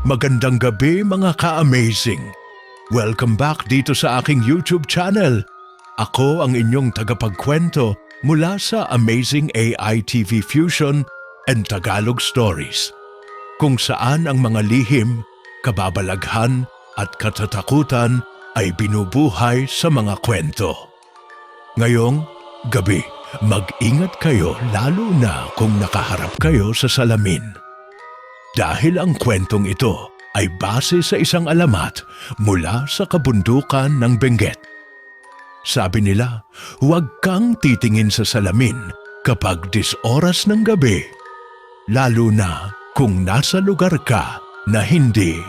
Magandang gabi mga ka-amazing. Welcome back dito sa aking YouTube channel. Ako ang inyong tagapagkwento mula sa Amazing AI TV Fusion and Tagalog Stories, kung saan ang mga lihim, kababalaghan at katatakutan ay binubuhay sa mga kwento. Ngayong gabi, mag-ingat kayo lalo na kung nakaharap kayo sa salamin. Dahil ang kwentong ito ay base sa isang alamat mula sa kabundukan ng Benguet. Sabi nila, huwag kang titingin sa salamin kapag 10 oras ng gabi, lalo na kung nasa lugar ka na hindi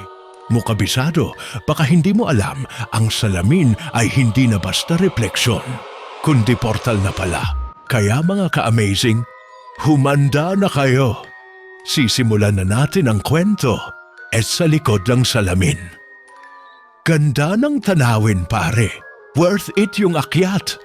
mo kabisado. Baka hindi mo alam, ang salamin ay hindi na basta refleksyon, kundi portal na pala. Kaya mga ka-amazing, humanda na kayo. Sisimulan na natin ang kwento sa likod ng salamin. Ganda ng tanawin pare, worth it yung akyat,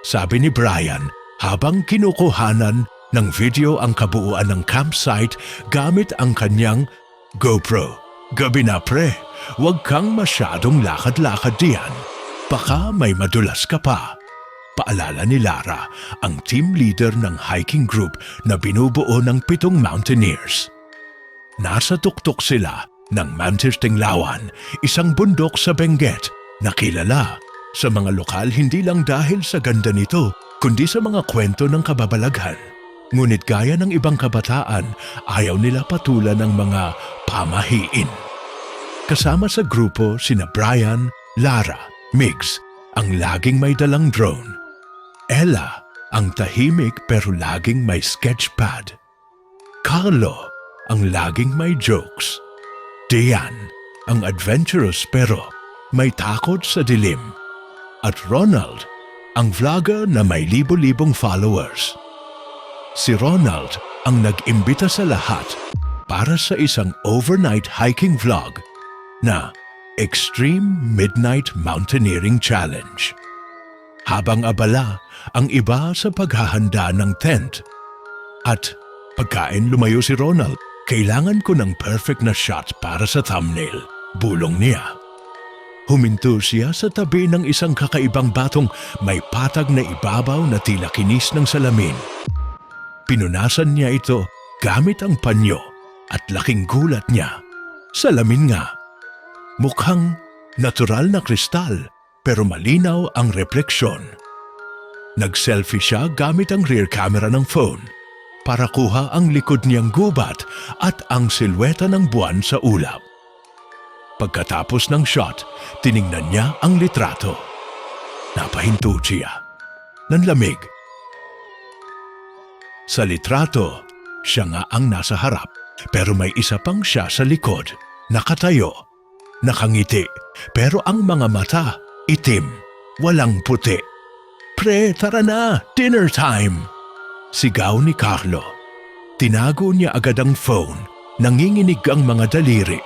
sabi ni Brian habang kinukuhanan ng video ang kabuuan ng campsite gamit ang kanyang GoPro. Gabi na pre, huwag kang masyadong lakad-lakad diyan, baka may madulas ka pa. Paalala ni Lara, ang team leader ng hiking group na binubuo ng 7 mountaineers. Nasa tuktok sila ng Mantis Tinglawan, isang bundok sa Benguet na kilala sa mga lokal hindi lang dahil sa ganda nito, kundi sa mga kwento ng kababalaghan. Ngunit gaya ng ibang kabataan, ayaw nila patulan ng mga pamahiin. Kasama sa grupo sina Brian, Lara, Migs, ang laging may dalang drone. Ella, ang tahimik pero laging may sketchpad. Carlo, ang laging may jokes. Dian, ang adventurous pero may takot sa dilim. At Ronald, ang vlogger na may libo-libong followers. Si Ronald ang nag-imbita sa lahat para sa isang overnight hiking vlog na Extreme Midnight Mountaineering Challenge. Habang abala ang iba sa paghahanda ng tent. At pagkain lumayo si Ronald, kailangan ko ng perfect na shot para sa thumbnail, bulong niya. Huminto siya sa tabi ng isang kakaibang batong may patag na ibabaw na tila kinis ng salamin. Pinunasan niya ito gamit ang panyo at laking gulat niya. Salamin nga. Mukhang natural na kristal pero malinaw ang refleksyon. Nag-selfie siya gamit ang rear camera ng phone para kuha ang likod niyang gubat at ang silweta ng buwan sa ulap. Pagkatapos ng shot, tiningnan niya ang litrato. Napahinto siya. Nanlamig. Sa litrato, siya nga ang nasa harap, pero may isa pang siya sa likod, nakatayo, nakangiti, pero ang mga mata itim, walang puti. Pre, tara na! Dinner time! Sigaw ni Carlo. Tinago niya agad ang phone, nanginginig ang mga daliri.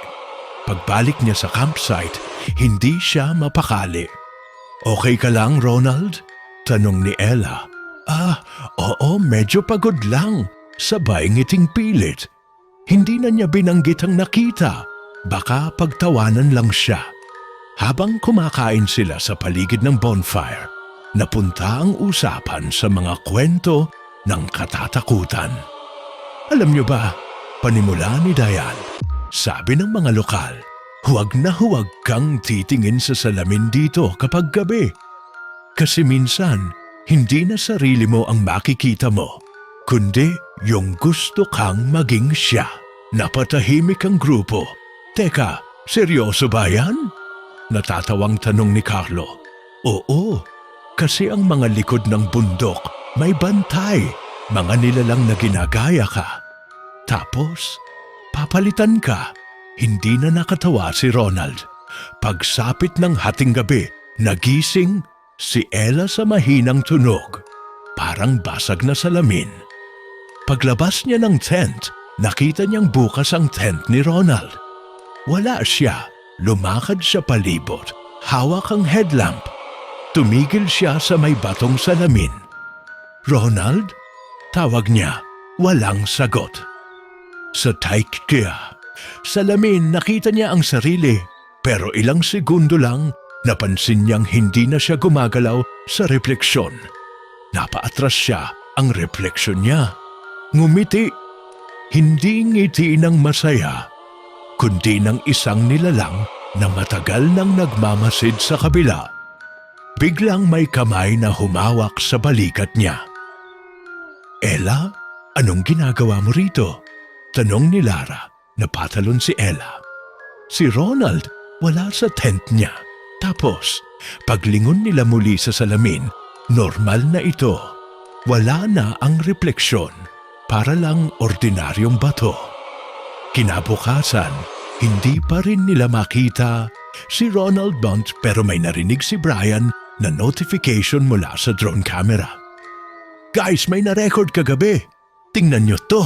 Pagbalik niya sa campsite, hindi siya mapakali. Okay ka lang, Ronald? Tanong ni Ella. Oo, medyo pagod lang. Sabay ngiting pilit. Hindi na niya binanggit ang nakita. Baka pagtawanan lang siya. Habang kumakain sila sa paligid ng bonfire, napunta ang usapan sa mga kwento ng katatakutan. Alam niyo ba, panimula ni Diane, sabi ng mga lokal, huwag na huwag kang titingin sa salamin dito kapag gabi. Kasi minsan, hindi na sarili mo ang makikita mo, kundi yung gusto kang maging siya. Napatahimik ang grupo. Teka, seryoso ba yan? Natatawang tanong ni Carlo. Oo, kasi ang mga likod ng bundok may bantay, mga nilalang na ginagaya ka. Tapos, papalitan ka. Hindi na nakatawa si Ronald. Pagsapit ng hating gabi, nagising si Ella sa mahinang tunog. Parang basag na salamin. Paglabas niya ng tent, nakita niyang bukas ang tent ni Ronald. Wala siya. Lumakad siya palibot, hawak ang headlamp. Tumigil siya sa may batong salamin. Ronald? Tawag niya, walang sagot. Sa Taikkia, Salamin nakita niya ang sarili, pero ilang segundo lang napansin niyang hindi na siya gumagalaw sa refleksyon. Napaatras siya ang refleksyon niya. Ngumiti. Hindi ngiti ng masaya, kundi ng isang nilalang na matagal nang nagmamasid sa kabila. Biglang may kamay na humawak sa balikat niya. Ella, anong ginagawa mo rito? Tanong ni Lara. Napatalon si Ella. Si Ronald wala sa tent niya. Tapos, paglingon nila muli sa salamin, normal na ito. Wala na ang refleksyon, para lang ordinaryong bato. Kinabukasan, hindi pa rin nila makita si Ronald Bont pero may narinig si Brian na notification mula sa drone camera. Guys, may na-record kagabi. Tingnan nyo to.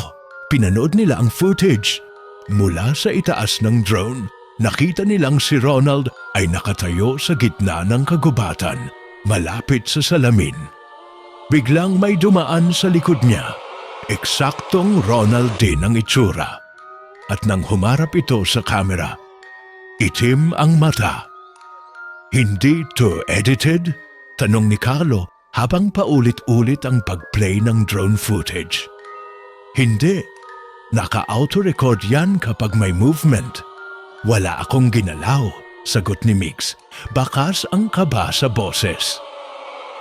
Pinanood nila ang footage. Mula sa itaas ng drone, nakita nilang si Ronald ay nakatayo sa gitna ng kagubatan, malapit sa salamin. Biglang may dumaan sa likod niya. Eksaktong Ronald din ang itsura. At nang humarap ito sa kamera, itim ang mata. Hindi to edited? Tanong ni Carlo habang paulit-ulit ang pag-play ng drone footage. Hindi. Naka-auto-record yan kapag may movement. Wala akong ginalaw, sagot ni Mix. Bakas ang kaba sa boses.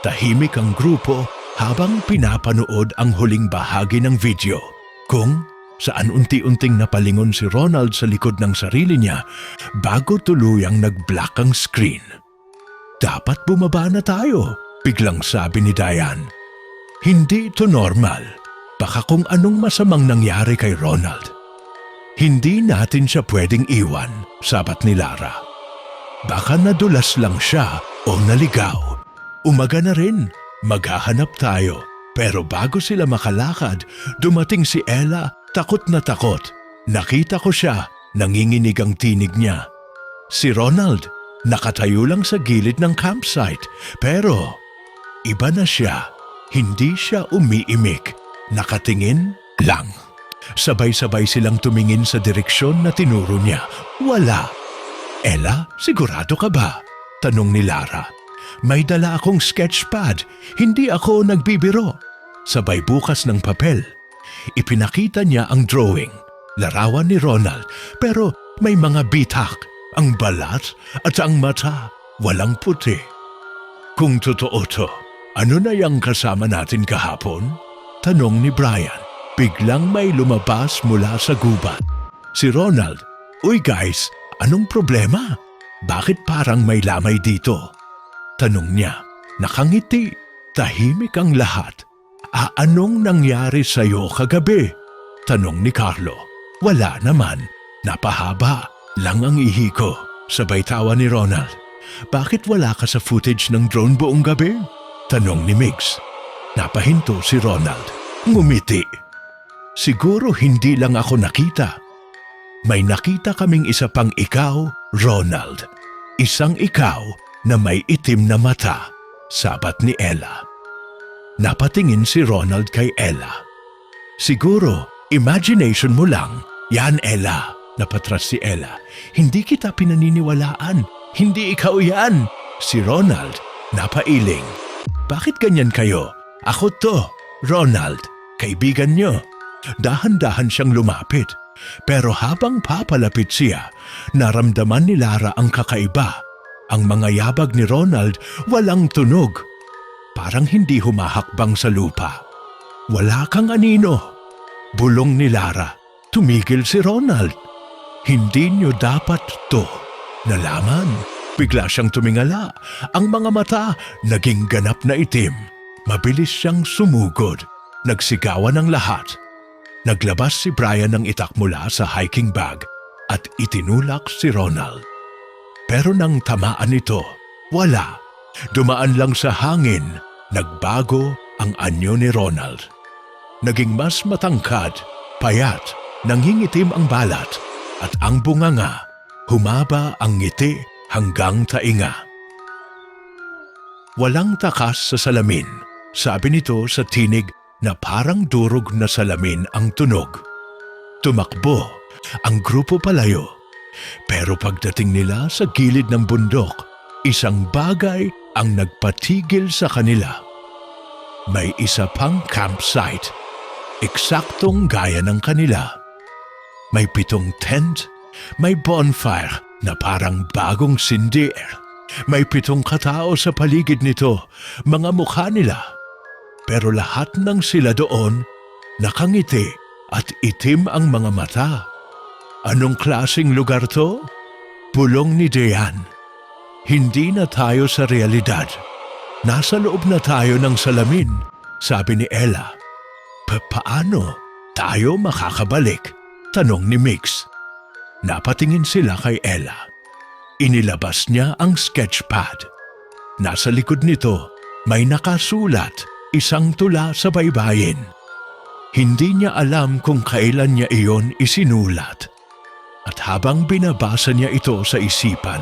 Tahimik ang grupo habang pinapanood ang huling bahagi ng video, kung saan unti-unting napalingon si Ronald sa likod ng sarili niya bago tuluyang nag-black ang screen. Dapat bumaba na tayo, biglang sabi ni Diane. Hindi ito normal. Baka kung anong masamang nangyari kay Ronald. Hindi natin siya pwedeng iwan, sabat ni Lara. Baka nadulas lang siya o naligaw. Umaga na rin. Maghahanap tayo. Pero bago sila makalakad, dumating si Ella, takot na takot. Nakita ko siya, nanginginig ang tinig niya. Si Ronald, nakatayo lang sa gilid ng campsite. Pero, iba na siya. Hindi siya umiimik. Nakatingin lang. Sabay-sabay silang tumingin sa direksyon na tinuro niya. Wala. Ella, sigurado ka ba? Tanong ni Lara. May dala akong sketchpad. Hindi ako nagbibiro. Sabay bukas ng papel. Ipinakita niya ang drawing. Larawan ni Ronald. Pero may mga bitak. Ang balat at ang mata. Walang puti. Kung totoo to, ano na yung kasama natin kahapon? Tanong ni Brian. Biglang may lumabas mula sa gubat. Si Ronald. Uy guys, anong problema? Bakit parang may lamay dito? Tanong niya. Nakangiti. Tahimik ang lahat. Anong nangyari sa'yo kagabi? Tanong ni Carlo. Wala naman. Napahaba lang ang ihi ko. Sabay tawa ni Ronald. Bakit wala ka sa footage ng drone buong gabi? Tanong ni Mix. Napahinto si Ronald. Ngumiti. Siguro hindi lang ako nakita. May nakita kaming isa pang ikaw, Ronald. Isang ikaw na may itim na mata, sabat ni Ella. Napatingin si Ronald kay Ella. Siguro, imagination mo lang. Yan, Ella. Napatras si Ella. Hindi kita pinaniniwalaan. Hindi ikaw yan. Si Ronald, napailing. Bakit ganyan kayo? Ako to, Ronald, kaibigan nyo. Dahan-dahan siyang lumapit. Pero habang papalapit siya, naramdaman ni Lara ang kakaiba. Ang mga yabag ni Ronald walang tunog. Parang hindi humahakbang sa lupa. Wala kang anino. Bulong ni Lara. Tumigil si Ronald. Hindi niyo dapat to. Nalaman. Bigla siyang tumingala. Ang mga mata naging ganap na itim. Mabilis siyang sumugod. Nagsigawan ang lahat. Naglabas si Brian ng itak mula sa hiking bag at itinulak si Ronald. Pero nang tamaan ito, wala. Dumaan lang sa hangin. Nagbago ang anyo ni Ronald. Naging mas matangkad, payat, nangingitim ang balat at ang bunganga, humaba ang ngiti hanggang tainga. Walang takas sa salamin. Sabi nito sa tinig na parang durog na salamin ang tunog. Tumakbo Ang grupo palayo. Pero pagdating nila sa gilid ng bundok, isang bagay ang nagpatigil sa kanila. May isa pang campsite, eksaktong gaya ng kanila. May 7 tent, may bonfire na parang bagong sindir. May 7 katao sa paligid nito, mga mukha nila. Pero lahat ng sila doon, nakangiti at itim ang mga mata. Anong klaseng lugar to? Pulong ni Diane. Hindi na tayo sa realidad. Nasa loob na tayo ng salamin, sabi ni Ella. Paano tayo makakabalik? Tanong ni Mix. Napatingin sila kay Ella. Inilabas niya ang sketchpad. Nasa likod nito, may nakasulat, 1 tula sa baybayin. Hindi niya alam kung kailan niya iyon isinulat. At habang binabasa niya ito sa isipan,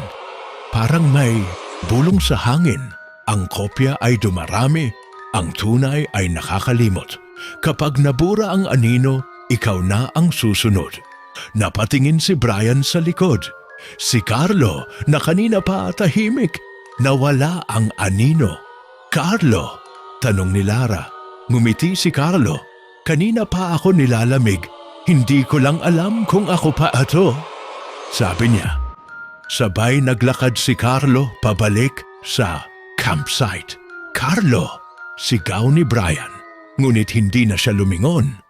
parang may bulong sa hangin. Ang kopya ay dumarami, ang tunay ay nakakalimot. Kapag nabura ang anino, ikaw na ang susunod. Napatingin si Brian sa likod. Si Carlo na kanina pa tahimik, nawala ang anino. Carlo? Tanong ni Lara. Ngumiti si Carlo. Kanina pa ako nilalamig. Hindi ko lang alam kung ako pa ato. Sabi niya. Sabay naglakad si Carlo pabalik sa campsite. Carlo! Sigaw ni Brian. Ngunit hindi na siya lumingon.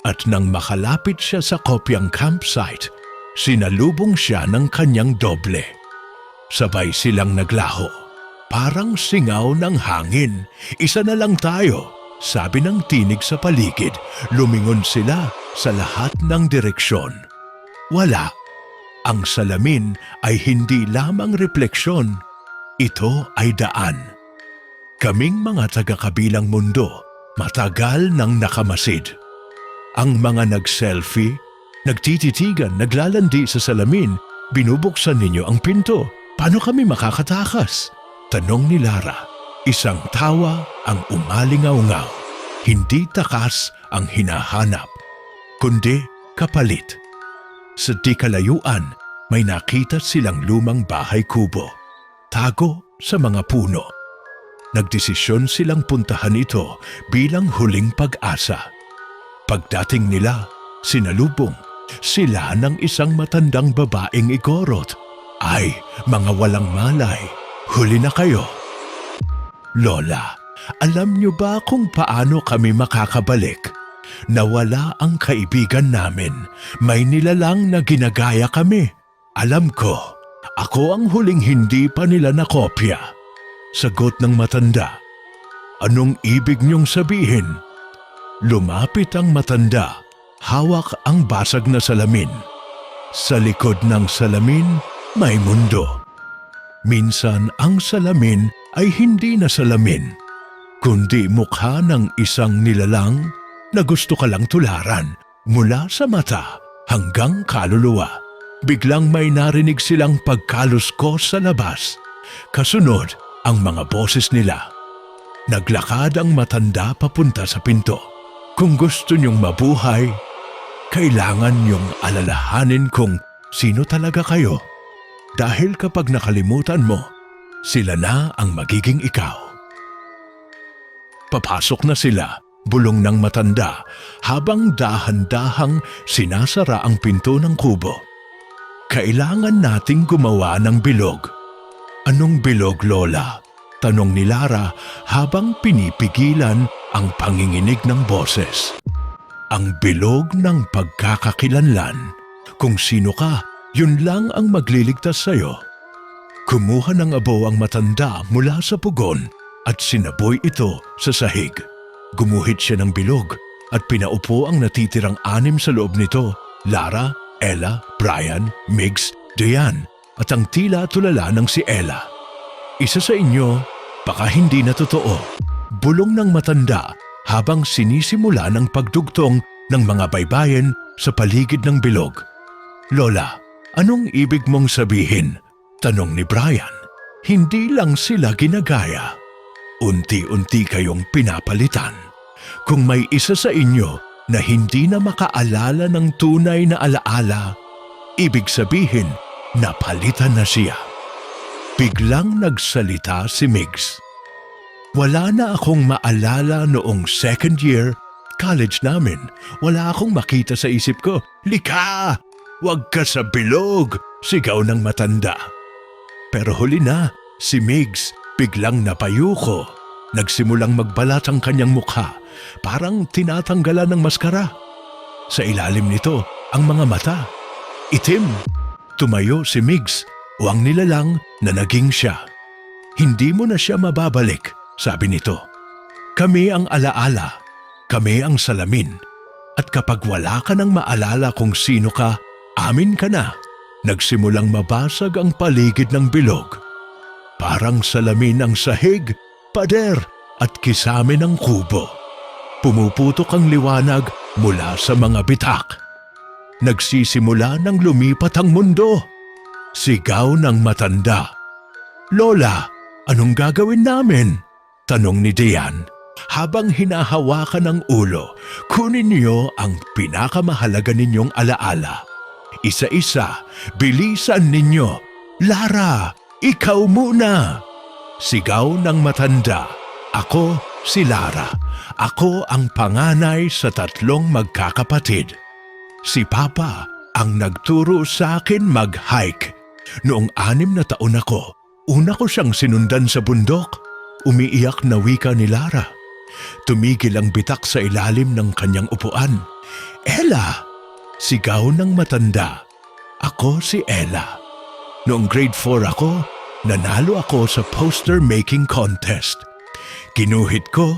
At nang makalapit siya sa kopyang campsite, sinalubong siya ng kanyang doble. Sabay silang naglaho. Parang singaw ng hangin. Isa na lang tayo, sabi ng tinig sa paligid. Lumingon sila sa lahat ng direksyon. Wala. Ang salamin ay hindi lamang refleksyon. Ito ay daan. Kaming mga taga-kabilang mundo, matagal nang nakamasid. Ang mga nag-selfie, nagtititigan, naglalandi sa salamin, binubuksan ninyo ang pinto. Paano kami makakatakas? Tanong ni Lara. Isang tawa ang umalingaw-ngaw. Hindi takas ang hinahanap, kundi kapalit. Sa di kalayuan, may nakita silang lumang bahay kubo. Tago sa mga puno. Nagdesisyon silang puntahan ito bilang huling pag-asa. Pagdating nila, sinalubong sila ng isang matandang babaeng igorot. Ay, mga walang malay, huli na kayo. Lola, alam niyo ba kung paano kami makakabalik? Nawala ang kaibigan namin. May nilalang na ginagaya kami. Alam ko, ako ang huling hindi pa nila nakopya. Sagot ng matanda. Anong ibig niyong sabihin? Lumapit ang matanda. Hawak ang basag na salamin. Sa likod ng salamin, may mundo. Minsan ang salamin ay hindi na salamin, kundi mukha ng isang nilalang na gusto ka lang tularan mula sa mata hanggang kaluluwa. Biglang may narinig silang pagkaluskos sa labas. Kasunod ang mga boses nila. Naglakad ang matanda papunta sa pinto. Kung gusto niyong mabuhay, kailangan niyong alalahanin kung sino talaga kayo. Dahil kapag nakalimutan mo, sila na ang magiging ikaw. Papasok na sila, bulong ng matanda, habang dahan-dahang sinasara ang pinto ng kubo. Kailangan nating gumawa ng bilog. Anong bilog, Lola? Tanong ni Lara habang pinipigilan ang panginginig ng boses. Ang bilog ng pagkakakilanlan. Kung sino ka, yun lang ang magliligtas sa'yo. Kumuha ng abo ang matanda mula sa pugon at sinaboy ito sa sahig. Gumuhit siya ng bilog at pinaupo ang natitirang 6 sa loob nito, Lara, Ella, Brian, Migs, Diane at ang tila tulala ng si Ella. Isa sa inyo, baka hindi na totoo. Bulong ng matanda habang sinisimula ng pagdugtong ng mga baybayin sa paligid ng bilog. Lola, anong ibig mong sabihin? Tanong ni Brian. Hindi lang sila ginagaya. Unti-unti kayong pinapalitan. Kung may isa sa inyo na hindi na makaalala ng tunay na alaala, ibig sabihin, napalitan na siya. Biglang nagsalita si Migs. Wala na akong maalala noong second year, college namin. Wala akong makita sa isip ko. Lika! Huwag ka sa bilog! Sigaw ng matanda. Pero huli na, si Migs biglang napayuko. Nagsimulang magbalat ang kanyang mukha, parang tinatanggalan ng maskara. Sa ilalim nito, ang mga mata. Itim. Tumayo si Migs, o ang nilalang na naging siya. Hindi mo na siya mababalik, sabi nito. Kami ang alaala, kami ang salamin. At kapag wala ka nang maalala kung sino ka, amin ka na. Nagsimulang mabasag ang paligid ng bilog. Parang salamin ang sahig, pader at kisame ng kubo. Pumuputok ang liwanag mula sa mga bitak. Nagsisimula ng lumipat ang mundo. Sigaw ng matanda. Lola, anong gagawin namin? Tanong ni Dian. Habang hinahawakan ng ulo, kunin niyo ang pinakamahalaga ninyong alaala. Isa-isa, bilisan ninyo. Lara, ikaw muna! Sigaw ng matanda. Ako si Lara. Ako ang panganay sa 3 magkakapatid. Si Papa ang nagturo sa akin mag-hike. Noong 6 na taon ako, una ko siyang sinundan sa bundok. Umiiyak na wika ni Lara. Tumigil ang bitak sa ilalim ng kanyang upuan. Ella! Sigaw ng matanda. Ako si Ella. Noong grade 4 ako, nanalo ako sa poster making contest. Ginuhit ko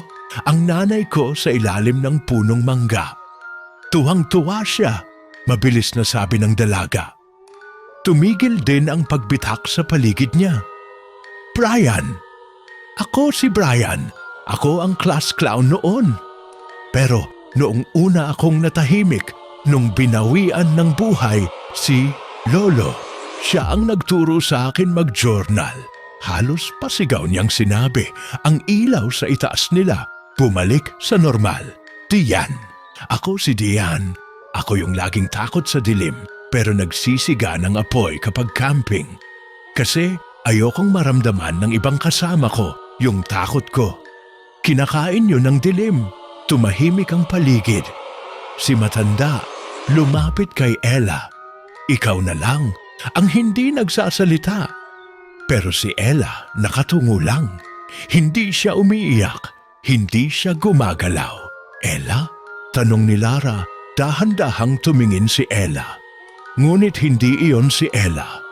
ang nanay ko sa ilalim ng punong mangga. Tuwang-tuwa siya, mabilis na sabi ng dalaga. Tumigil din ang pagbitak sa paligid niya. Brian! Ako si Brian. Ako ang class clown noon. Pero noong una akong natahimik, nung binawian ng buhay si Lolo. Siya ang nagturo sa akin mag-journal. Halos pasigaw niyang sinabi, ang ilaw sa itaas nila bumalik sa normal. Dian. Ako si Dian. Ako yung laging takot sa dilim pero nagsisiga ng apoy kapag camping. Kasi ayokong maramdaman ng ibang kasama ko yung takot ko. Kinakain yun ng dilim. Tumahimik ang paligid. Si matanda lumapit kay Ella. Ikaw na lang ang hindi nagsasalita. Pero si Ella nakatungo lang. Hindi siya umiiyak. Hindi siya gumagalaw. Ella? Tanong ni Lara. Dahan-dahang tumingin si Ella. Ngunit hindi iyon si Ella.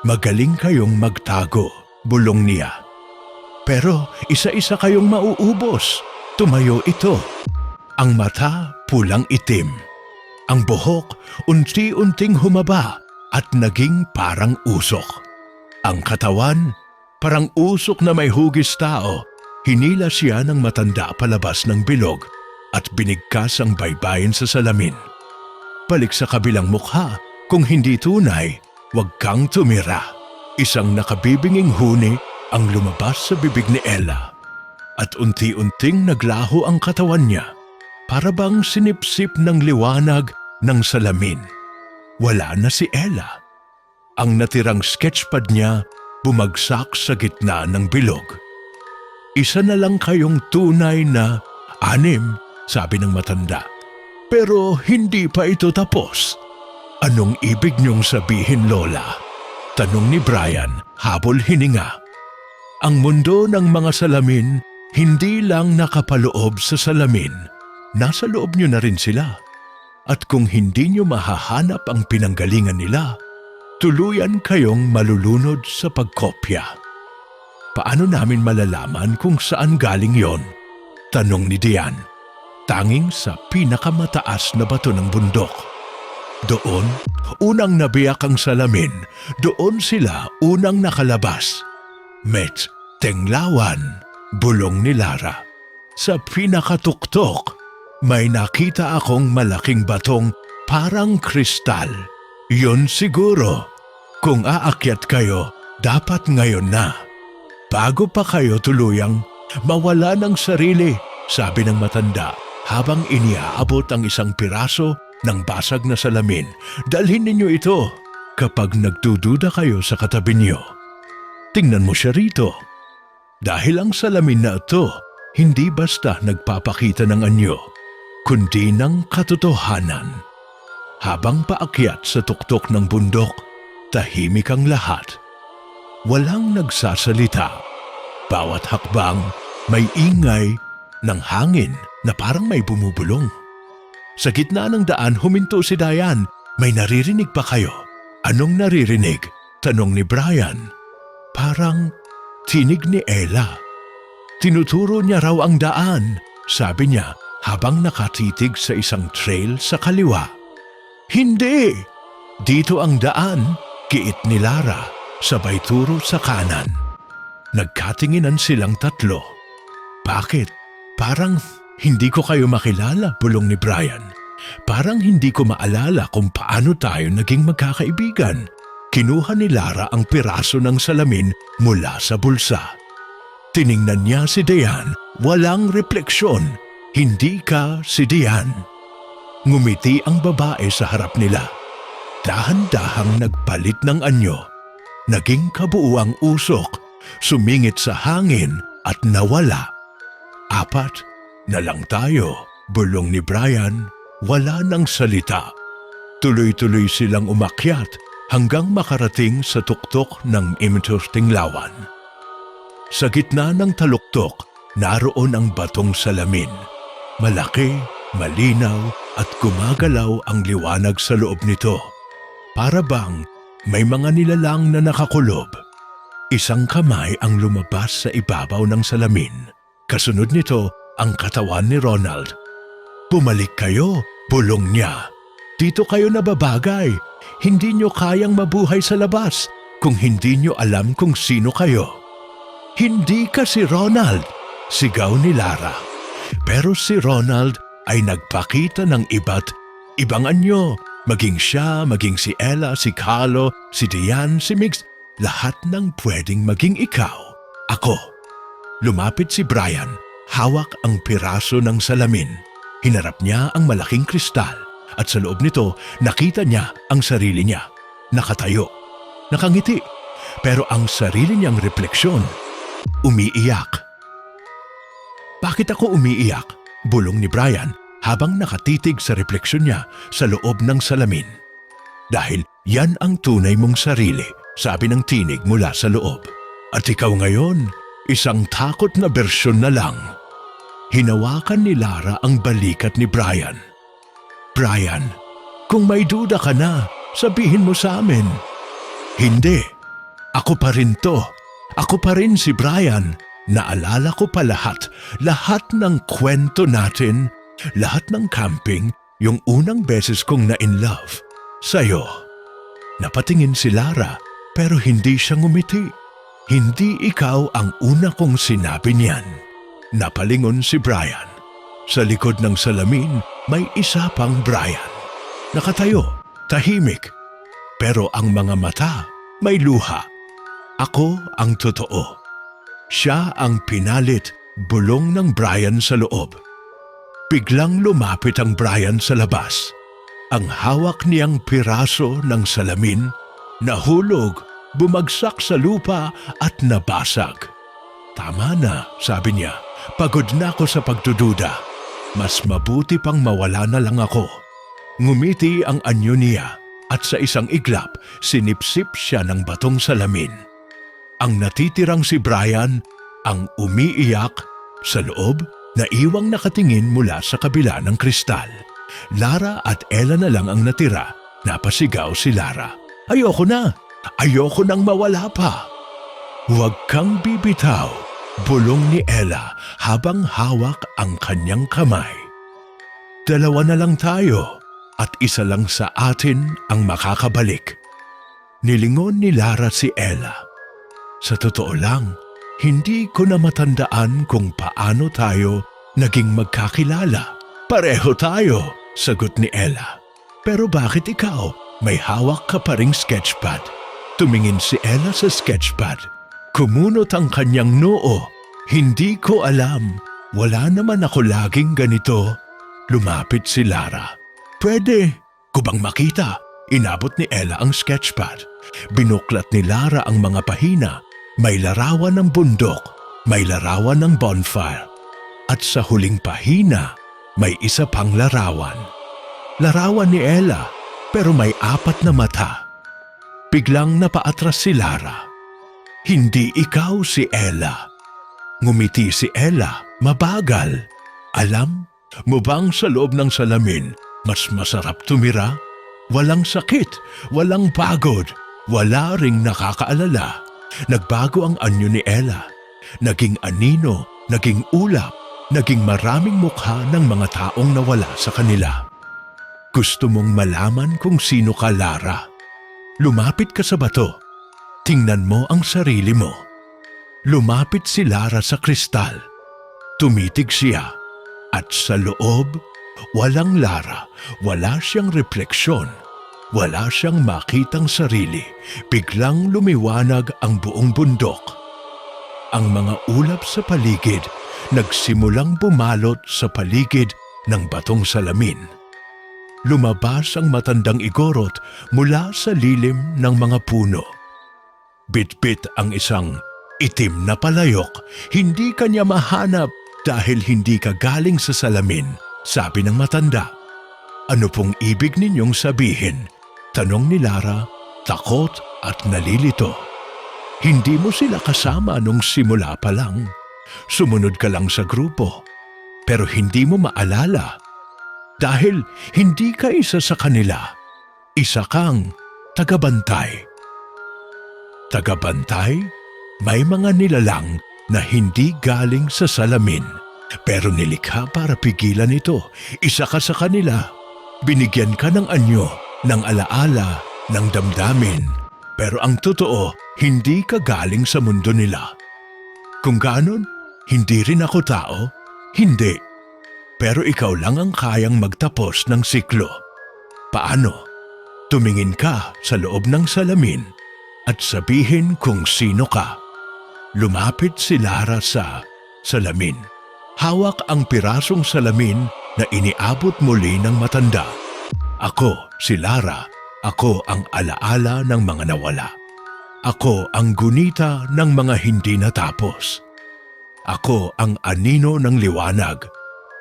Magaling kayong magtago, bulong niya. Pero isa-isa kayong mauubos. Tumayo ito. Ang mata pulang itim. Ang buhok unti-unting humaba at naging parang usok. Ang katawan parang usok na may hugis tao. Hinila siya ng matanda palabas ng bilog at binigkas ang baybayin sa salamin. Balik sa kabilang mukha, kung hindi tunay, huwag kang tumira. Isang nakabibinging huni ang lumabas sa bibig ni Ella. At unti-unting naglaho ang katawan niya, para bang sinipsip ng liwanag ng salamin. Wala na si Ella. Ang natirang sketchpad niya bumagsak sa gitna ng bilog. Isa na lang kayong tunay na 6, sabi ng matanda. Pero hindi pa ito tapos. Anong ibig niyong sabihin, Lola? Tanong ni Brian, habol hininga. Ang mundo ng mga salamin hindi lang nakapaloob sa salamin. Nasa loob niyo na rin sila. At kung hindi niyo mahahanap ang pinanggalingan nila, tuluyan kayong malulunod sa pagkopya. Paano namin malalaman kung saan galing yon? Tanong ni Dian. Tanging sa pinakamataas na bato ng bundok. Doon, unang nabiyak ang salamin. Doon sila unang nakalabas. Met, tenglawan, bulong ni Lara. Sa pinakatuktok, may nakita akong malaking batong parang kristal. Yun siguro. Kung aakyat kayo, dapat ngayon na. Bago pa kayo tuluyang mawala ng sarili, sabi ng matanda habang iniaabot ang isang piraso ng basag na salamin. Dalhin ninyo ito kapag nagdududa kayo sa katabi niyo. Tingnan mo siya rito. Dahil ang salamin na ito hindi basta nagpapakita ng anyo, kundi ng katotohanan. Habang paakyat sa tuktok ng bundok, tahimik ang lahat. Walang nagsasalita. Bawat hakbang may ingay ng hangin na parang may bumubulong. Sa gitna ng daan huminto si Diane. May naririnig pa kayo? Anong naririnig? Tanong ni Brian. Parang tinig ni Ella. Tinuturo niya raw ang daan, sabi niya habang nakatitig sa isang trail sa kaliwa. Hindi! Dito ang daan, giit ni Lara, sabay turo sa kanan. Nagkatinginan silang tatlo. Bakit? Parang hindi ko kayo makilala, bulong ni Brian. Parang hindi ko maalala kung paano tayo naging magkakaibigan. Kinuha ni Lara ang piraso ng salamin mula sa bulsa. Tiningnan niya si Diane, walang refleksyon. Hindi ka si Diane. Ngumiti ang babae sa harap nila. Dahan-dahang nagpalit ng anyo. Naging kabuuang usok, sumingit sa hangin at nawala. 4 na lang tayo, bulong ni Brian. Wala nang salita. Tuloy-tuloy silang umakyat hanggang makarating sa tuktok ng Imtos Tinglawan. Sa gitna ng taluktok, naroon ang batong salamin. Malaki, malinaw at gumagalaw ang liwanag sa loob nito. Para bang may mga nilalang na nakakulob. Isang kamay ang lumabas sa ibabaw ng salamin. Kasunod nito ang katawan ni Ronald. Bumalik kayo, bulong niya. Dito kayo nababagay. Hindi nyo kayang mabuhay sa labas kung hindi nyo alam kung sino kayo. Hindi ka si Ronald, sigaw ni Lara. Pero si Ronald ay nagpakita ng iba't ibang anyo. Maging siya, maging si Ella, si Carlo, si Diane, si Mix, lahat ng pwedeng maging ikaw. Ako. Lumapit si Brian, hawak ang piraso ng salamin. Hinarap niya ang malaking kristal at sa loob nito nakita niya ang sarili niya. Nakatayo, nakangiti, pero ang sarili niyang refleksyon, umiiyak. Bakit ako umiiyak? Bulong ni Brian habang nakatitig sa refleksyon niya sa loob ng salamin. Dahil yan ang tunay mong sarili, sabi ng tinig mula sa loob. At ikaw ngayon, isang takot na bersyon na lang. Hinawakan ni Lara ang balikat ni Brian. Brian, kung may duda ka na, sabihin mo sa amin. Hindi. Ako pa rin to. Ako pa rin si Brian. Naalala ko pa lahat ng kwento natin, lahat ng camping, yung unang beses kong na-in love. Sa'yo. Napatingin si Lara pero hindi siya ngumiti. Hindi ikaw ang una kong sinabi niyan. Napalingon si Brian. Sa likod ng salamin may isa pang Brian. Nakatayo, tahimik. Pero ang mga mata may luha. Ako ang totoo. Siya ang pinalit, bulong ng Brian sa loob. Biglang lumapit ang Brian sa labas. Ang hawak niyang piraso ng salamin, nahulog, bumagsak sa lupa at nabasag. Tama na, sabi niya. Pagod na ako sa pagdududa. Mas mabuti pang mawala na lang ako. Ngumiti ang anyo niya at sa isang iglap, sinipsip siya ng batong salamin. Ang natitirang si Brian, ang umiiyak, sa loob, naiwang nakatingin mula sa kabila ng kristal. Lara at Ella na lang ang natira. Napasigaw si Lara. Ayoko na! Ayoko nang mawala pa! Huwag kang bibitaw, bulong ni Ella habang hawak ang kanyang kamay. 2 na lang tayo at isa lang sa atin ang makakabalik. Nilingon ni Lara si Ella. Sa totoo lang, hindi ko na matandaan kung paano tayo naging magkakilala. Pareho tayo, sagot ni Ella. Pero bakit ikaw? May hawak ka pa ring sketchpad. Tumingin si Ella sa sketchpad. Kumunot ang kanyang noo. Hindi ko alam. Wala naman ako laging ganito. Lumapit si Lara. Pwede ko bang makita? Inabot ni Ella ang sketchpad. Binuklat ni Lara ang mga pahina. May larawan ng bundok, may larawan ng bonfire. At sa huling pahina, may isa pang larawan. Larawan ni Ella, pero may 4 na mata. Biglang napaatras si Lara. Hindi ikaw si Ella. Ngumiti si Ella, mabagal. Alam mo bang sa loob ng salamin, mas masarap tumira? Walang sakit, walang pagod, wala ring nakakaalala. Nagbago ang anyo ni Ella. Naging anino, naging ulap, naging maraming mukha ng mga taong nawala sa kanila. Gusto mong malaman kung sino ka, Lara? Lumapit ka sa bato. Tingnan mo ang sarili mo. Lumapit si Lara sa kristal. Tumitig siya. At sa loob, walang Lara, wala siyang refleksyon. Wala siyang makitang sarili. Biglang lumiwanag ang buong bundok. Ang mga ulap sa paligid nagsimulang bumalot sa paligid ng batong salamin. Lumabas ang matandang igorot mula sa lilim ng mga puno. Bit-bit ang isang itim na palayok. Hindi kanya mahanap dahil hindi ka galing sa salamin, sabi ng matanda. Ano pong ibig ninyong sabihin? Tanong ni Lara, takot at nalilito. Hindi mo sila kasama nung simula pa lang. Sumunod ka lang sa grupo. Pero hindi mo maalala. Dahil hindi ka isa sa kanila. Isa kang tagabantay. Tagabantay? May mga nilalang na hindi galing sa salamin. Pero nilikha para pigilan ito. Isa ka sa kanila. Binigyan ka ng anyo, ng alaala, ng damdamin. Pero ang totoo, hindi ka galing sa mundo nila. Kung ganon, hindi rin ako tao? Hindi. Pero ikaw lang ang kayang magtapos ng siklo. Paano? Tumingin ka sa loob ng salamin at sabihin kung sino ka. Lumapit si Lara sa salamin. Hawak ang pirasong salamin na iniabot muli ng matanda. Ako, si Lara, ako ang alaala ng mga nawala. Ako ang gunita ng mga hindi natapos. Ako ang anino ng liwanag.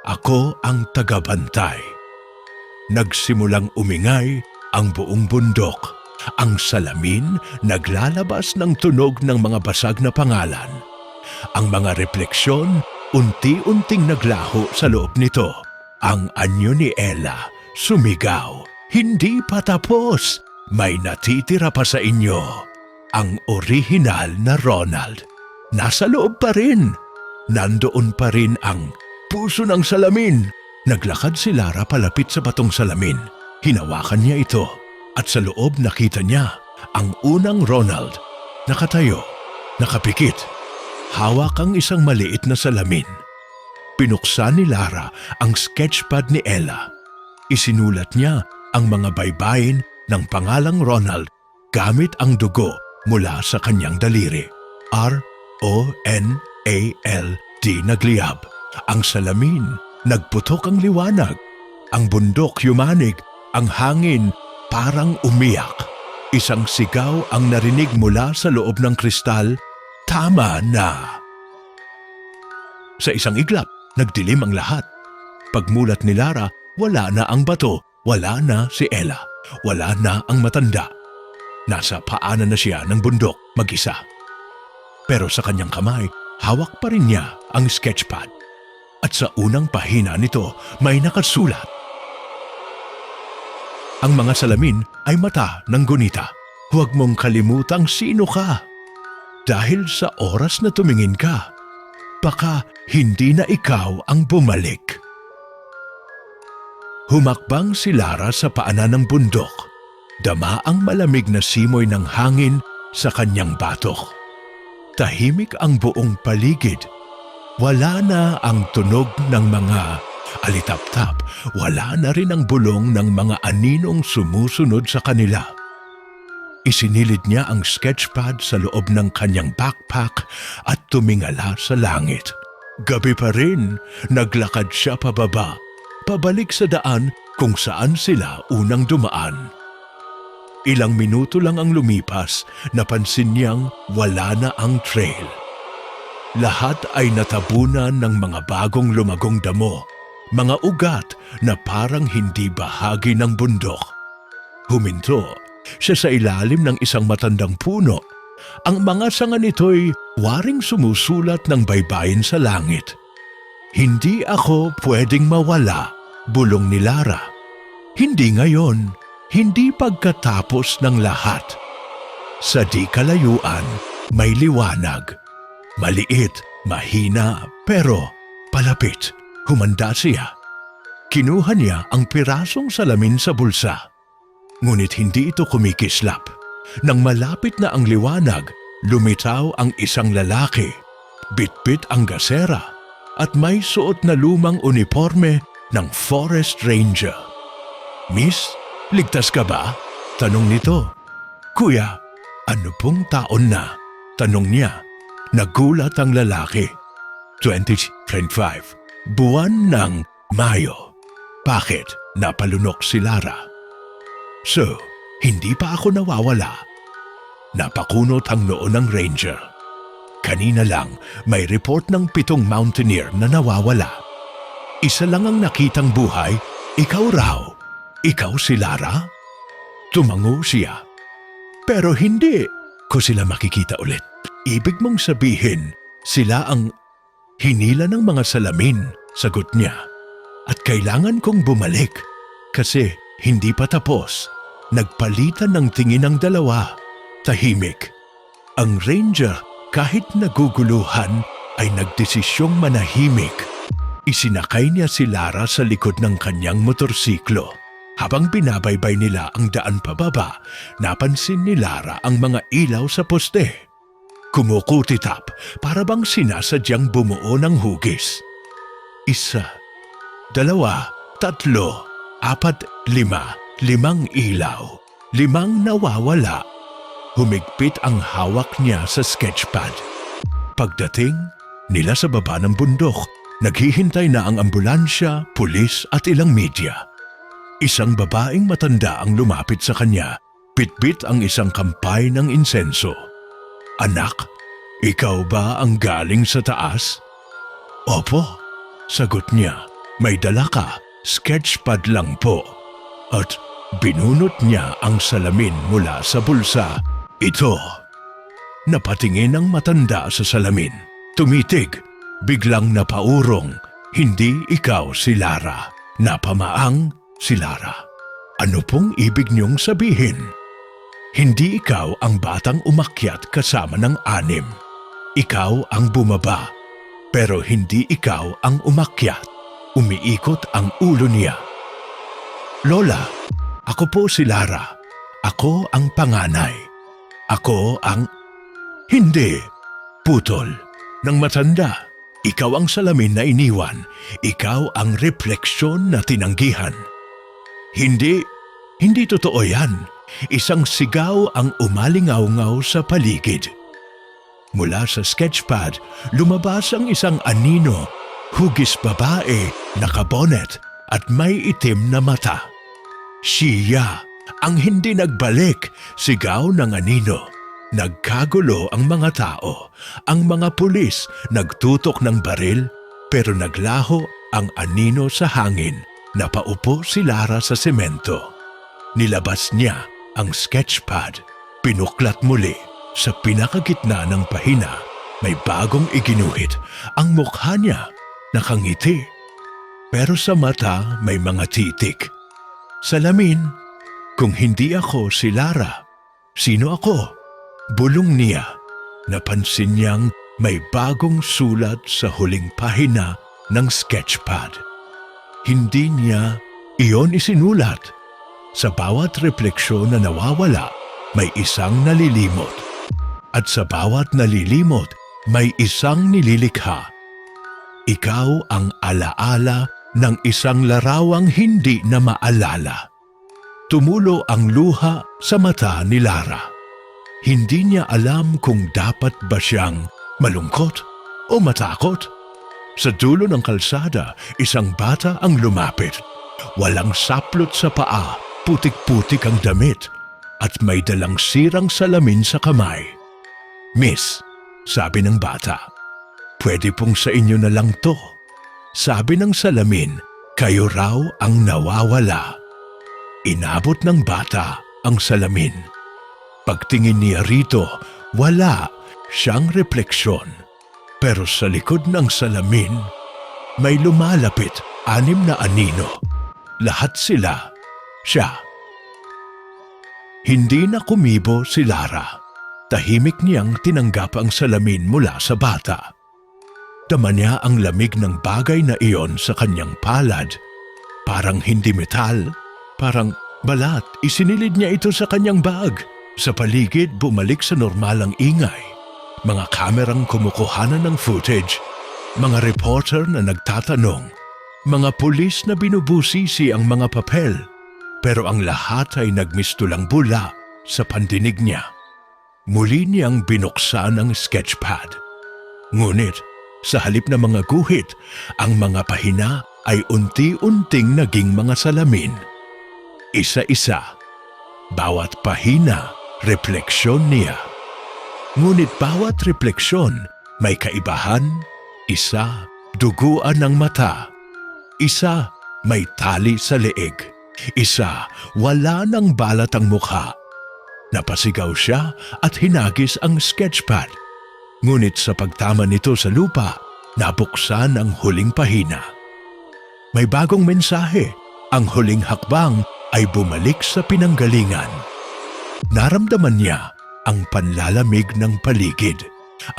Ako ang tagabantay. Nagsimulang umingay ang buong bundok. Ang salamin naglalabas ng tunog ng mga basag na pangalan. Ang mga refleksyon unti-unting naglaho sa loob nito. Ang anyo ni Ella sumigaw. Hindi pa tapos. May natitira pa sa inyo. Ang orihinal na Ronald. Nasa loob pa rin. Nandoon pa rin ang puso ng salamin. Naglakad si Lara palapit sa batong salamin. Hinawakan niya ito. At sa loob nakita niya ang unang Ronald. Nakatayo, nakapikit. Hawak ang isang maliit na salamin. Pinuksan ni Lara ang sketchpad ni Ella. Isinulat niya ang mga baybayin ng pangalang Ronald gamit ang dugo mula sa kanyang daliri. R-O-N-A-L-D nagliyab. Ang salamin, nagputok ang liwanag. Ang bundok yumanig, ang hangin parang umiyak. Isang sigaw ang narinig mula sa loob ng kristal, tama na. Sa isang iglap, nagdilim ang lahat. Pagmulat ni Lara, wala na ang bato, wala na si Ella, wala na ang matanda. Nasa paanan na siya ng bundok, mag-isa. Pero sa kanyang kamay, hawak pa rin niya ang sketchpad. At sa unang pahina nito, may nakasulat. Ang mga salamin ay mata ng gunita. Huwag mong kalimutang sino ka. Dahil sa oras na tumingin ka, baka hindi na ikaw ang bumalik. Humakbang si Lara sa paanan ng bundok. Dama ang malamig na simoy ng hangin sa kanyang batok. Tahimik ang buong paligid. Wala na ang tunog ng mga alitap-tap, wala na rin ang bulong ng mga aninong sumusunod sa kanila. Isinilid niya ang sketchpad sa loob ng kanyang backpack at tumingala sa langit. Gabi pa rin, naglakad siya pababa. pabalik sa daan kung saan sila unang dumaan. Ilang minuto lang ang lumipas, napansin niyang wala na ang trail. Lahat ay natabunan ng mga bagong lumagong damo, mga ugat na parang hindi bahagi ng bundok. Huminto siya sa ilalim ng isang matandang puno. Ang mga sanga nito'y waring sumusulat ng baybayin sa langit. "Hindi ako pwedeng mawala," bulong ni Lara. "Hindi ngayon. Hindi pagkatapos ng lahat." Sa di kalayuan, may liwanag. Maliit, mahina, pero palapit. Humanda siya. Kinuha niya ang pirasong salamin sa bulsa. Ngunit hindi ito kumikislap. Nang malapit na ang liwanag, lumitaw ang isang lalaki. Bitbit ang gasera at may suot na lumang uniforme ng Forest Ranger. "Miss, ligtas ka ba?" tanong nito. "Kuya, ano pong taon na?" tanong niya. Nagulat ang lalaki. 2025, buwan ng Mayo. "Bakit?" napalunok si Lara. "So, hindi pa ako nawawala?" Napakunot ang noo ng ranger. "Kanina lang may report ng 7 mountaineer na nawawala. Isa lang ang nakitang buhay, ikaw raw. Ikaw si Lara?" Tumango siya. "Pero hindi ko sila makikita ulit." "Ibig mong sabihin, sila ang hinila ng mga salamin," sagot niya. "At kailangan kong bumalik kasi hindi pa tapos." Nagpalitan ng tingin ang dalawa. Tahimik. Ang ranger, kahit naguguluhan, ay nagdesisyong manahimik. Isinakay niya si Lara sa likod ng kanyang motorsiklo. Habang binabaybay nila ang daan pababa, napansin ni Lara ang mga ilaw sa poste. Kumukutitap para bang sinasadyang bumuo ng hugis. 1, 2, 3, 4, 5. 5 ilaw. 5 nawawala. Humigpit ang hawak niya sa sketchpad. Pagdating nila sa baba ng bundok, naghihintay na ang ambulansya, pulis at ilang media. Isang babaeng matanda ang lumapit sa kanya. Bitbit ang isang kampay ng insenso. "Anak, ikaw ba ang galing sa taas?" "Opo," sagot niya. "May dala ka, sketchpad lang po." At binunot niya ang salamin mula sa bulsa. "Ito." Napatingin ang matanda sa salamin. Tumitig. Biglang napaurong. "Hindi ikaw si Lara." Napamaang si Lara. "Ano pong ibig niyong sabihin?" "Hindi ikaw ang batang umakyat kasama ng 6. Ikaw ang bumaba. Pero hindi ikaw ang umakyat." Umiikot ang ulo niya. "Lola, ako po si Lara. Ako ang panganay. Ako ang..." "Hindi." Putol ng matanda. "Ikaw ang salamin na iniwan. Ikaw ang refleksyon na tinanggihan." Hindi totoo yan." Isang sigaw ang umalingaw-ngaw sa paligid. Mula sa sketchpad, lumabas ang isang anino, hugis babae, nakabonet at may itim na mata. "Siya ang hindi nagbalik," sigaw ng anino. Nagkagulo ang mga tao. Ang mga pulis nagtutok ng baril pero naglaho ang anino sa hangin. Napaupo si Lara sa semento. Nilabas niya ang sketchpad. Pinuklat muli. Sa pinakagitna ng pahina, may bagong iginuhit. Ang mukha niya nakangiti. Pero sa mata may mga titik. "Salamin, kung hindi ako si Lara, sino ako?" Bulong niya. Napansin niyang may bagong sulat sa huling pahina ng sketchpad. Hindi niya iyon isinulat. Sa bawat refleksyon na nawawala, may isang nalilimot. At sa bawat nalilimot, may isang nililikha. Ikaw ang alaala ng isang larawang hindi na maalala. Tumulo ang luha sa mata ni Lara. Hindi niya alam kung dapat ba siyang malungkot o matakot. Sa dulo ng kalsada, isang bata ang lumapit. Walang saplot sa paa, putik-putik ang damit, at may dalang sirang salamin sa kamay. "Miss," sabi ng bata, "pwede pong sa inyo na lang to." Sabi ng salamin, "Kayo raw ang nawawala." Inabot ng bata ang salamin. Pagtingin niya rito, wala siyang refleksyon. Pero sa likod ng salamin, may lumalapit 6 na anino. Lahat sila, siya. Hindi na kumibo si Lara. Tahimik niyang tinanggap ang salamin mula sa bata. Dama niya ang lamig ng bagay na iyon sa kanyang palad. Parang hindi metal, parang balat. Isinilid niya ito sa kanyang bag. Sa paligid, bumalik sa normalang ingay. Mga kamerang kumukuhanan ng footage, mga reporter na nagtatanong, mga pulis na binubusisi ang mga papel, pero ang lahat ay nagmistulang bula sa pandinig niya. Muli niyang binuksan ang sketchpad. Ngunit, sa halip na mga guhit, ang mga pahina ay unti-unting naging mga salamin. Isa-isa, bawat pahina, refleksyon niya. Ngunit bawat refleksyon may kaibahan. Isa, duguan ng mata. Isa, may tali sa leeg. Isa, wala ng balat ang mukha. Napasigaw siya at hinagis ang sketchpad. Ngunit sa pagtama nito sa lupa, nabuksan ang huling pahina. May bagong mensahe. Ang huling hakbang ay bumalik sa pinanggalingan. Naramdaman niya ang panlalamig ng paligid.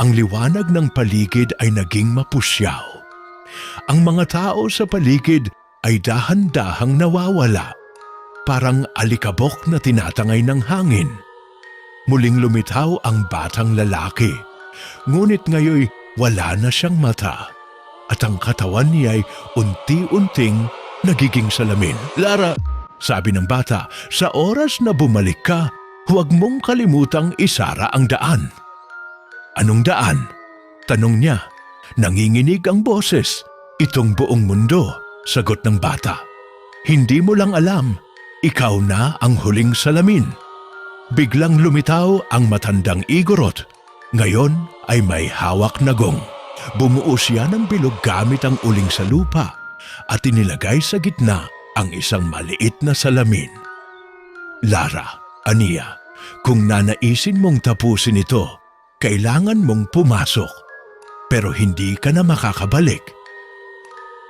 Ang liwanag ng paligid ay naging mapusyaw. Ang mga tao sa paligid ay dahan-dahang nawawala. Parang alikabok na tinatangay ng hangin. Muling lumitaw ang batang lalaki. Ngunit ngayoy wala na siyang mata. At ang katawan niya ay unti-unting nagiging salamin. "Lara," sabi ng bata, "sa oras na bumalik ka, huwag mong kalimutang isara ang daan." "Anong daan?" tanong niya. Nanginginig ang boses. "Itong buong mundo," sagot ng bata. "Hindi mo lang alam, ikaw na ang huling salamin." Biglang lumitaw ang matandang Igorot. Ngayon ay may hawak na gong. Bumuo siya ng bilog gamit ang uling sa lupa at inilagay sa gitna ang isang maliit na salamin. "Lara," aniya, "kung nanaisin mong tapusin ito, kailangan mong pumasok. Pero hindi ka na makakabalik.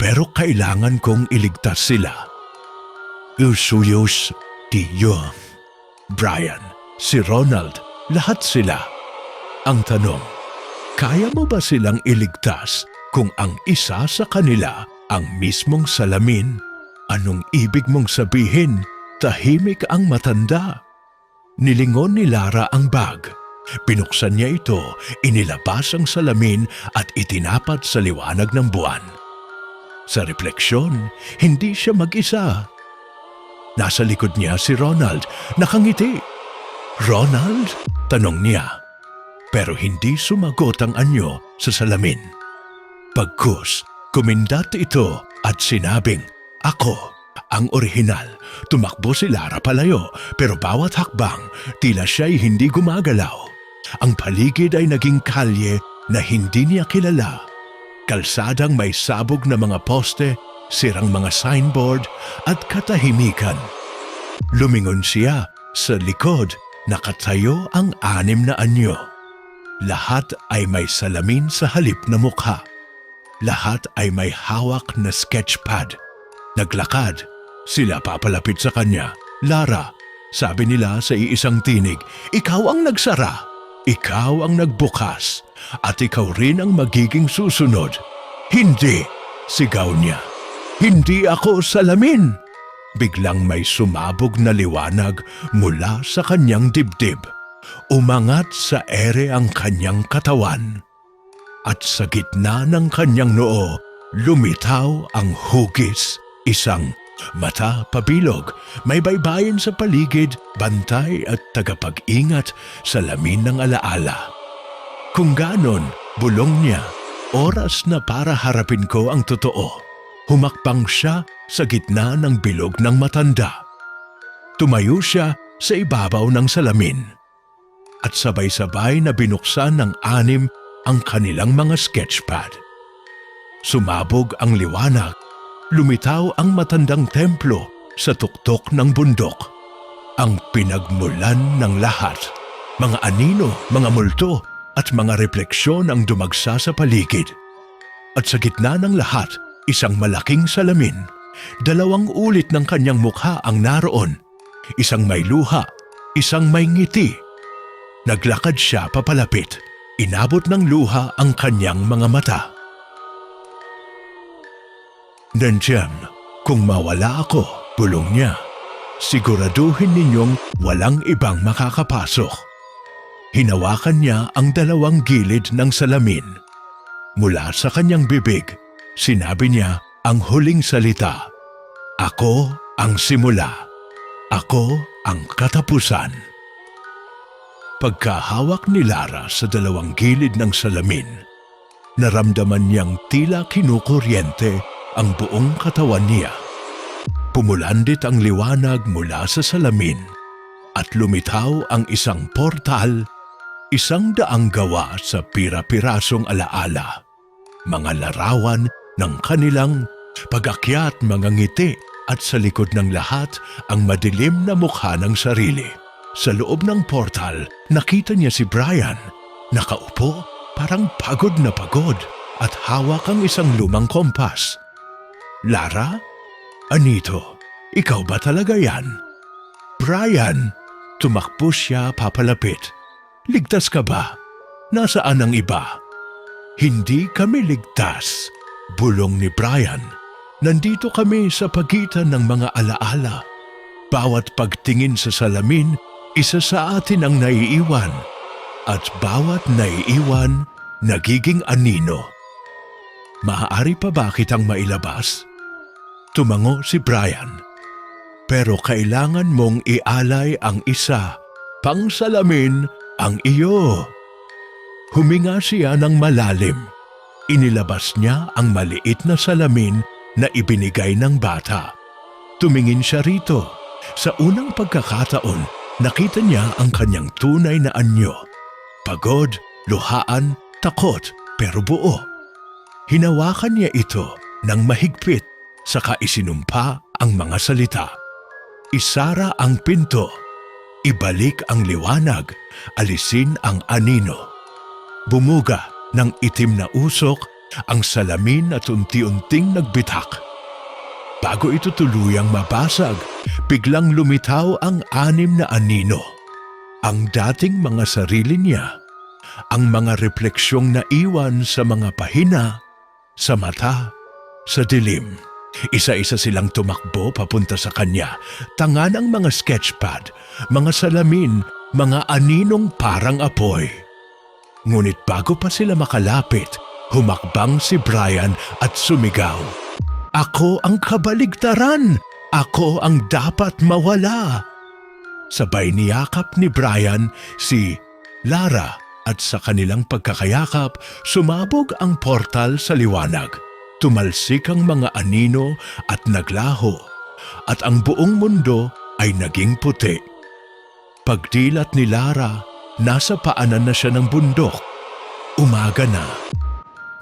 Pero kailangan kong iligtas sila." Usuyos, Tiyo, Brian, si Ronald, lahat sila. Ang tanong, kaya mo ba silang iligtas kung ang isa sa kanila ang mismong salamin? Anong ibig mong sabihin? Tahimik ang matanda. Nilingon ni Lara ang bag. Pinuksan niya ito, inilabas ang salamin at itinapat sa liwanag ng buwan. Sa refleksyon, hindi siya mag-isa. Nasa likod niya si Ronald, nakangiti. "Ronald?" tanong niya. Pero hindi sumagot ang anyo sa salamin. Pagkus, kumindat ito at sinabing, "Ako ang orihinal." Tumakbo si Lara palayo, pero bawat hakbang, tila siya'y hindi gumagalaw. Ang paligid ay naging kalye na hindi niya kilala. Kalsadang may sabog na mga poste, sirang mga signboard at katahimikan. Lumingon siya. Sa likod, nakatayo ang 6 na anyo. Lahat ay may salamin sa halip na mukha. Lahat ay may hawak na sketchpad. Naglakad. Sila papalapit sa kanya. "Lara," sabi nila sa iisang tinig, "ikaw ang nagsara. Ikaw ang nagbukas. At ikaw rin ang magiging susunod." "Hindi!" sigaw niya. "Hindi ako salamin!" Biglang may sumabog na liwanag mula sa kanyang dibdib. Umangat sa ere ang kanyang katawan. At sa gitna ng kanyang noo, lumitaw ang hugis. Isang mata pabilog, may baybayin sa paligid, bantay at tagapag-ingat sa lamin ng alaala. Kung ganon, bulong niya, Oras na para harapin ko ang totoo. Humakbang siya sa gitna ng bilog ng matanda. Tumayo siya sa ibabaw ng salamin. At sabay-sabay na binuksan ng 6 ang kanilang mga sketchpad. Sumabog ang liwanag. Lumitaw ang matandang templo sa tuktok ng bundok. Ang pinagmulan ng lahat. Mga anino, mga multo, at mga refleksyon ang dumagsa sa paligid. At sa gitna ng lahat, isang malaking salamin. 2 ulit ng kanyang mukha ang naroon. Isang may luha, isang may ngiti. Naglakad siya papalapit. Inabot ng luha ang kanyang mga mata. Nandiyan, kung mawala ako, bulong niya. Siguraduhin ninyong walang ibang makakapasok. Hinawakan niya ang 2 gilid ng salamin. Mula sa kanyang bibig, sinabi niya ang huling salita. Ako ang simula. Ako ang katapusan. Pagkahawak ni Lara sa 2 gilid ng salamin, naramdaman niyang tila kinukuryente ang buong katawan niya. Pumulandit ang liwanag mula sa salamin at lumitaw ang isang portal, 100 gawa sa pira-pirasong alaala, mga larawan ng kanilang pag-akyat, mga ngiti at sa likod ng lahat ang madilim na mukha ng sarili. Sa loob ng portal, nakita niya si Brian, nakaupo, parang pagod na pagod at hawak ang isang lumang kompas. Lara? Anito, ikaw ba talaga yan? Brian! Tumakbo siya papalapit. Ligtas ka ba? Nasaan ang iba? Hindi kami ligtas, bulong ni Brian. Nandito kami sa pagitan ng mga alaala. Bawat pagtingin sa salamin, isa sa atin ang naiiwan. At bawat naiiwan, nagiging anino. Maaari pa ba kitang mailabas? Tumango si Brian. Pero kailangan mong ialay ang isa. Pangsalamin ang iyo. Huminga siya ng malalim. Inilabas niya ang maliit na salamin na ibinigay ng bata. Tumingin siya rito. Sa unang pagkakataon, nakita niya ang kanyang tunay na anyo. Pagod, luhaan, takot, pero buo. Hinawakan niya ito ng mahigpit, saka isinumpa ang mga salita. Isara ang pinto. Ibalik ang liwanag, alisin ang anino. Bumuga ng itim na usok ang salamin at unti-unting nagbitak. Bago ito tuluyang mabasag, biglang lumitaw ang 6 na anino. Ang dating mga sarili niya, ang mga refleksyong naiwan sa mga pahina, sa mata, sa dilim. Isa-isa silang tumakbo papunta sa kanya. Tanga ng mga sketchpad, mga salamin, mga aninong parang apoy. Ngunit bago pa sila makalapit, humakbang si Brian at sumigaw. Ako ang kabaligtaran! Ako ang dapat mawala! Sabay niyakap ni Brian si Lara at sa kanilang pagkakayakap, sumabog ang portal sa liwanag. Tumalsik ang mga anino at naglaho, at ang buong mundo ay naging puti. Pagdilat ni Lara, nasa paanan na siya ng bundok. Umaga na.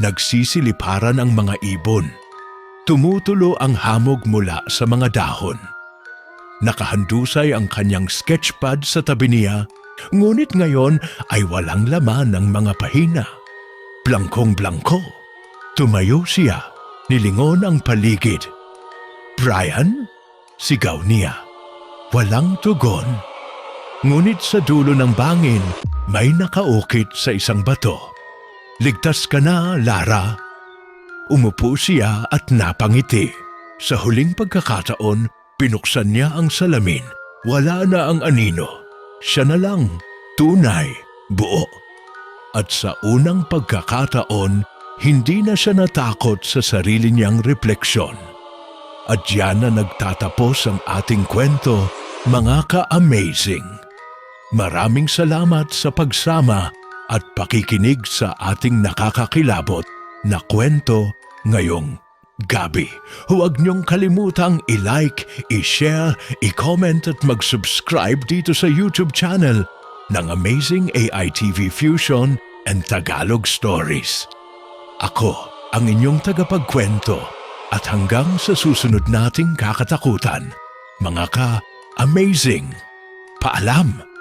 Nagsisiliparan ang mga ibon. Tumutulo ang hamog mula sa mga dahon. Nakahandusay ang kanyang sketchpad sa tabi niya, ngunit ngayon ay walang laman ng mga pahina. Blankong-blangko. Tumayo siya, nilingon ang paligid. Brian? Sigaw niya. Walang tugon. Ngunit sa dulo ng bangin, may nakaukit sa isang bato. Ligtas ka na, Lara. Umupo siya at napangiti. Sa huling pagkakataon, pinuksan niya ang salamin. Wala na ang anino. Siya na lang, tunay, buo. At sa unang pagkakataon, hindi na siya natakot sa sarili niyang refleksyon. At diyan na nagtatapos ang ating kwento, mga ka-amazing. Maraming salamat sa pagsama at pakikinig sa ating nakakakilabot na kwento ngayong gabi. Huwag niyong kalimutang i-like, i-share, i-comment at mag-subscribe dito sa YouTube channel ng Amazing AI TV Fusion and Tagalog Stories. Ako ang inyong tagapagkwento at hanggang sa susunod nating kakatakutan, mga ka-amazing. Paalam!